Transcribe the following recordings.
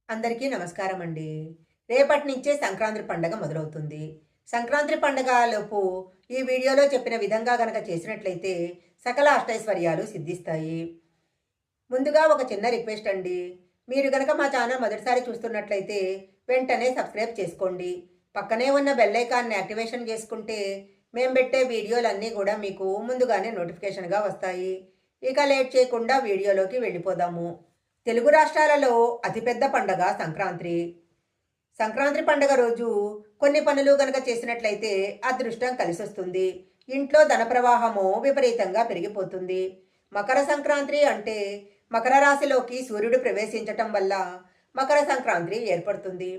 అందరికీ నమస్కారం అండి. రేపటి నుంచే సంక్రాంతి పండగ మొదలవుతుంది. సంక్రాంతి పండగలోపు ఈ వీడియోలో చెప్పిన విధంగా గనక చేసినట్లయితే సకల అష్టైశ్వర్యాలు సిద్ధిస్తాయి. ముందుగా ఒక చిన్న రిక్వెస్ట్ అండి. మీరు గనక మా ఛానల్ మొదటిసారి చూస్తున్నట్లయితే వెంటనే సబ్స్క్రైబ్ చేసుకోండి. పక్కనే ఉన్న బెల్ ఐకాన్‌ని యాక్టివేషన్ చేసుకుంటే మేము పెట్టే వీడియోలన్నీ కూడా మీకు ముందుగానే నోటిఫికేషన్‌గా వస్తాయి. ఇక లేట్ చేయకుండా వీడియోలోకి వెళ్ళిపోదాము. తెలుగు రాష్ట్రాలలో అతిపెద్ద పండగ సంక్రాంతి. సంక్రాంతి పండగ రోజు కొన్ని పనులు గనక చేసినట్లయితే అదృష్టం కలిసొస్తుంది. ఇంట్లో ధన ప్రవాహము విపరీతంగా పెరిగిపోతుంది. మకర సంక్రాంతి అంటే మకర రాశిలోకి సూర్యుడు ప్రవేశించటం వల్ల మకర సంక్రాంతి ఏర్పడుతుంది.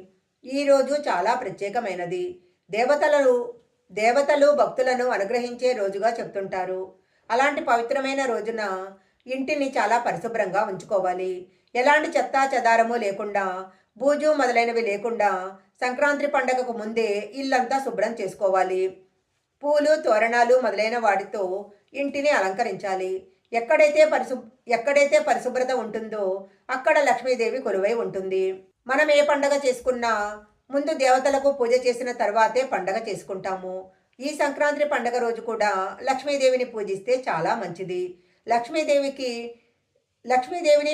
ఈ రోజు చాలా ప్రత్యేకమైనది. దేవతలు దేవతలు భక్తులను అనుగ్రహించే రోజుగా చెప్తుంటారు. అలాంటి పవిత్రమైన రోజున ఇంటిని చాలా పరిశుభ్రంగా ఉంచుకోవాలి. ఎలాంటి చెత్తా చెదారము లేకుండా, బూజు మొదలైనవి లేకుండా సంక్రాంతి పండగకు ముందే ఇల్లంతా శుభ్రం చేసుకోవాలి. పూలు, తోరణాలు మొదలైన వాటితో ఇంటిని అలంకరించాలి. ఎక్కడైతే పరిశుభ్రత ఉంటుందో అక్కడ లక్ష్మీదేవి కొలువై ఉంటుంది. మనం ఏ పండగ చేసుకున్నా ముందు దేవతలకు పూజ చేసిన తర్వాతే పండగ చేసుకుంటాము. ఈ సంక్రాంతి పండగ రోజు కూడా లక్ష్మీదేవిని పూజిస్తే చాలా మంచిది. లక్ష్మీదేవికి లక్ష్మీదేవిని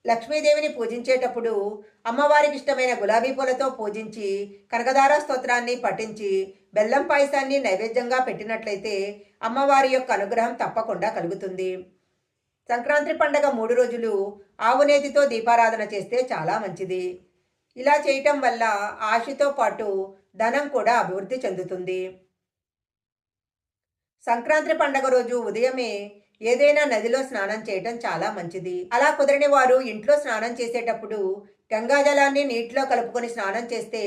లక్ష్మీదేవిని పూజించేటప్పుడు అమ్మవారికి ఇష్టమైన గులాబీ పూలతో పూజించి కనకదార స్తోత్రాన్ని పఠించి బెల్లం పాయసాన్ని నైవేద్యంగా పెట్టినట్లయితే అమ్మవారి యొక్క అనుగ్రహం తప్పకుండా కలుగుతుంది. సంక్రాంతి పండగ 3 రోజులు ఆవునేతితో దీపారాధన చేస్తే చాలా మంచిది. ఇలా చేయటం వల్ల ఆశతో పాటు ధనం కూడా అభివృద్ధి చెందుతుంది. సంక్రాంతి పండగ రోజు ఉదయమే ఏదైనా నదిలో స్నానం చేయటం చాలా మంచిది. అలా కుదరని వారు ఇంట్లో స్నానం చేసేటప్పుడు గంగాజలాన్ని నీటిలో కలుపుకొని స్నానం చేస్తే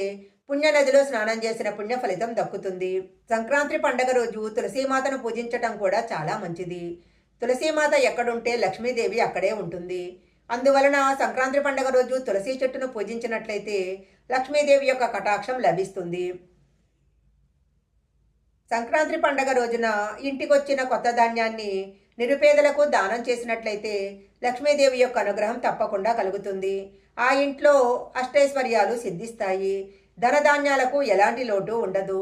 పుణ్య నదిలో స్నానం చేసిన పుణ్య ఫలితం దక్కుతుంది. సంక్రాంతి పండగ రోజు తులసీమాతను పూజించటం కూడా చాలా మంచిది. తులసీమాత ఎక్కడుంటే లక్ష్మీదేవి అక్కడే ఉంటుంది. అందువలన సంక్రాంతి పండగ రోజు తులసి చెట్టును పూజించినట్లయితే లక్ష్మీదేవి యొక్క కటాక్షం లభిస్తుంది. సంక్రాంతి పండగ రోజున ఇంటికొచ్చిన కొత్త ధాన్యాన్ని నిరుపేదలకు దానం చేసినట్లయితే లక్ష్మీదేవి యొక్క అనుగ్రహం తప్పకుండా కలుగుతుంది. ఆ ఇంట్లో అష్టైశ్వర్యాలు సిద్ధిస్తాయి. ధనధాన్యాలకు ఎలాంటి లోటు ఉండదు.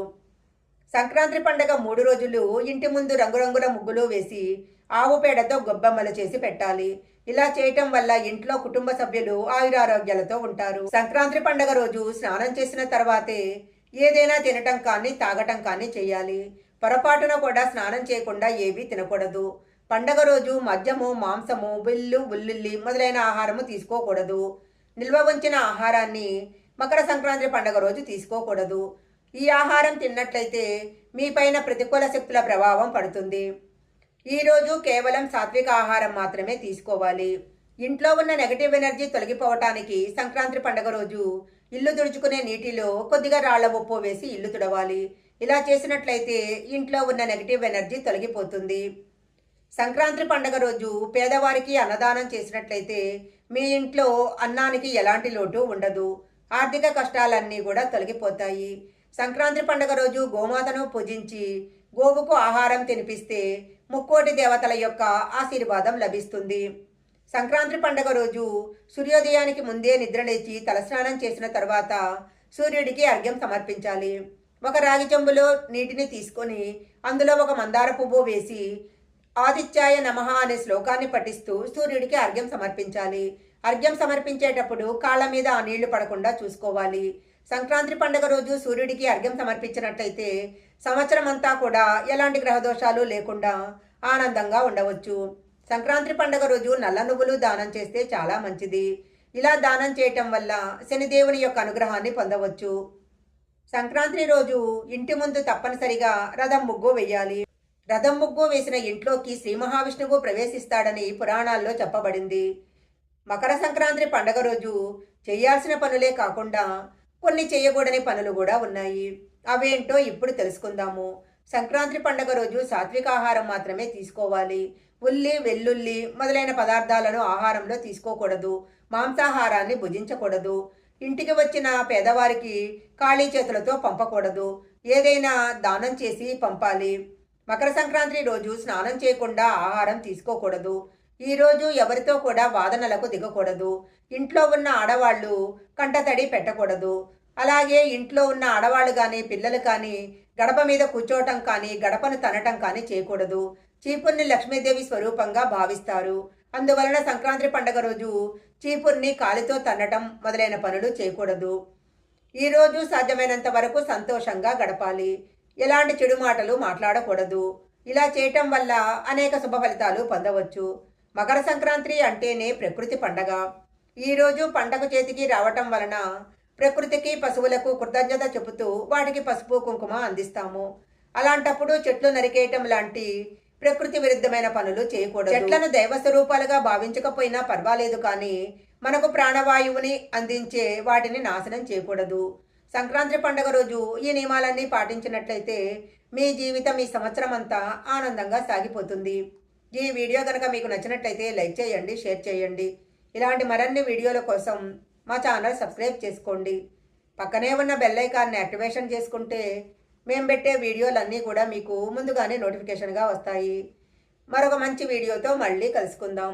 సంక్రాంతి పండగ 3 రోజులు ఇంటి ముందు రంగురంగుల ముగ్గులు వేసి ఆవు పేడతో గొబ్బెమ్మలు చేసి పెట్టాలి. ఇలా చేయటం వల్ల ఇంట్లో కుటుంబ సభ్యులు ఆయురారోగ్యాలతో ఉంటారు. సంక్రాంతి పండగ రోజు స్నానం చేసిన తర్వాతే ఏదైనా తినటం కానీ తాగటం కానీ చేయాలి. పొరపాటున కూడా స్నానం చేయకుండా ఏవీ తినకూడదు. పండగ రోజు మద్యము, మాంసము, ఉల్లుల్లి మొదలైన ఆహారము తీసుకోకూడదు. నిల్వ ఉంచిన ఆహారాన్ని మకర సంక్రాంతి పండగ రోజు తీసుకోకూడదు. ఈ ఆహారం తిన్నట్లయితే మీపైన ప్రతికూల శక్తుల ప్రభావం పడుతుంది. ఈరోజు కేవలం సాత్విక ఆహారం మాత్రమే తీసుకోవాలి. ఇంట్లో ఉన్న నెగటివ్ ఎనర్జీ తొలగిపోవటానికి సంక్రాంతి పండగ రోజు ఇల్లు తుడుచుకునే నీటిలో కొద్దిగా రాళ్ల ఉప్పు వేసి ఇల్లు తుడవాలి. ఇలా చేసినట్లయితే ఇంట్లో ఉన్న నెగటివ్ ఎనర్జీ తొలగిపోతుంది. సంక్రాంతి పండగ రోజు పేదవారికి అన్నదానం చేసినట్లయితే మీ ఇంట్లో అన్నానికి ఎలాంటి లోటు ఉండదు. ఆర్థిక కష్టాలన్నీ కూడా తొలగిపోతాయి. సంక్రాంతి పండగ రోజు గోమాతను పూజించి గోవుకు ఆహారం తినిపిస్తే ముక్కోటి దేవతల యొక్క ఆశీర్వాదం లభిస్తుంది. సంక్రాంతి పండగ రోజు సూర్యోదయానికి ముందే నిద్రలేచి తలస్నానం చేసిన తర్వాత సూర్యుడికి అర్ఘ్యం సమర్పించాలి. ఒక రాగి చెంబులో నీటిని తీసుకొని అందులో ఒక మందార పువ్వు వేసి ఆదిత్యాయ నమః అనే శ్లోకాన్ని పఠిస్తూ సూర్యుడికి అర్ఘ్యం సమర్పించాలి. అర్ఘ్యం సమర్పించేటప్పుడు కాళ్ళ మీద ఆ నీళ్లు పడకుండా చూసుకోవాలి. సంక్రాంతి పండగ రోజు సూర్యుడికి అర్ఘ్యం సమర్పించినట్లయితే సంవత్సరం అంతా కూడా ఎలాంటి గ్రహదోషాలు లేకుండా ఆనందంగా ఉండవచ్చు. సంక్రాంతి పండగ రోజు నల్ల నువ్వులు దానం చేస్తే చాలా మంచిది. ఇలా దానం చేయటం వల్ల శనిదేవుని యొక్క అనుగ్రహాన్ని పొందవచ్చు. సంక్రాంతి రోజు ఇంటి ముందు తప్పనిసరిగా రథం ముగ్గు వేయాలి. రథం ముగ్గు వేసిన ఇంట్లోకి శ్రీ మహావిష్ణువు ప్రవేశిస్తాడని పురాణాల్లో చెప్పబడింది. మకర సంక్రాంతి పండగ రోజు చేయాల్సిన పనులే కాకుండా కొన్ని చేయకూడని పనులు కూడా ఉన్నాయి. అవేంటో ఇప్పుడు తెలుసుకుందాము. సంక్రాంతి పండగ రోజు సాత్విక ఆహారం మాత్రమే తీసుకోవాలి. ఉల్లి, వెల్లుల్లి మొదలైన పదార్థాలను ఆహారంలో తీసుకోకూడదు. మాంసాహారాన్ని భుజించకూడదు. ఇంటికి వచ్చిన పేదవారికి ఖాళీ చేతులతో పంపకూడదు. ఏదైనా దానం చేసి పంపాలి. మకర సంక్రాంతి రోజు స్నానం చేయకుండా ఆహారం తీసుకోకూడదు. ఈరోజు ఎవరితో కూడా వాదనలకు దిగకూడదు. ఇంట్లో ఉన్న ఆడవాళ్ళు కంటతడి పెట్టకూడదు. అలాగే ఇంట్లో ఉన్న ఆడవాళ్ళు కానీ పిల్లలు కానీ గడప మీద కూర్చోవటం కానీ గడపను తనటం కానీ చేయకూడదు. చీపుర్ని లక్ష్మీదేవి స్వరూపంగా భావిస్తారు. అందువలన సంక్రాంతి పండుగ రోజు చీపుర్ని కాలితో తన్నటం మొదలైన పనులు చేయకూడదు. ఈరోజు సాధ్యమైనంత వరకు సంతోషంగా గడపాలి. ఎలాంటి చెడు మాటలు మాట్లాడకూడదు. ఇలా చేయటం వల్ల అనేక శుభ ఫలితాలు పొందవచ్చు. మకర సంక్రాంతి అంటేనే ప్రకృతి పండగ. ఈరోజు పండగ చేతికి రావటం వలన ప్రకృతికి పశువులకు కృతజ్ఞత చెబుతూ వాటికి పసుపు కుంకుమ అందిస్తాము. అలాంటప్పుడు చెట్లు నరికేయటం లాంటి ప్రకృతి విరుద్ధమైన పనులు చేయకూడదు. చెట్లను దైవ స్వరూపాలుగా భావించకపోయినా పర్వాలేదు, కానీ మనకు ప్రాణవాయువుని అందించే వాటిని నాశనం చేయకూడదు. సంక్రాంతి పండుగ రోజు ఈ నియమాలన్నీ పాటించినట్లయితే మీ జీవితం ఈ సంవత్సరం అంతా ఆనందంగా సాగిపోతుంది. ఈ వీడియో కనుక మీకు నచ్చినట్లయితే లైక్ చేయండి, షేర్ చేయండి. ఇలాంటి మరిన్ని వీడియోల కోసం మా ఛానల్ సబ్స్క్రైబ్ చేసుకోండి. పక్కనే ఉన్న బెల్ ఐకాన్ని యాక్టివేషన్ చేసుకుంటే మేము పెట్టే వీడియోలన్నీ కూడా మీకు ముందుగానే నోటిఫికేషన్గా వస్తాయి. మరొక మంచి వీడియోతో మళ్ళీ కలుసుకుందాం.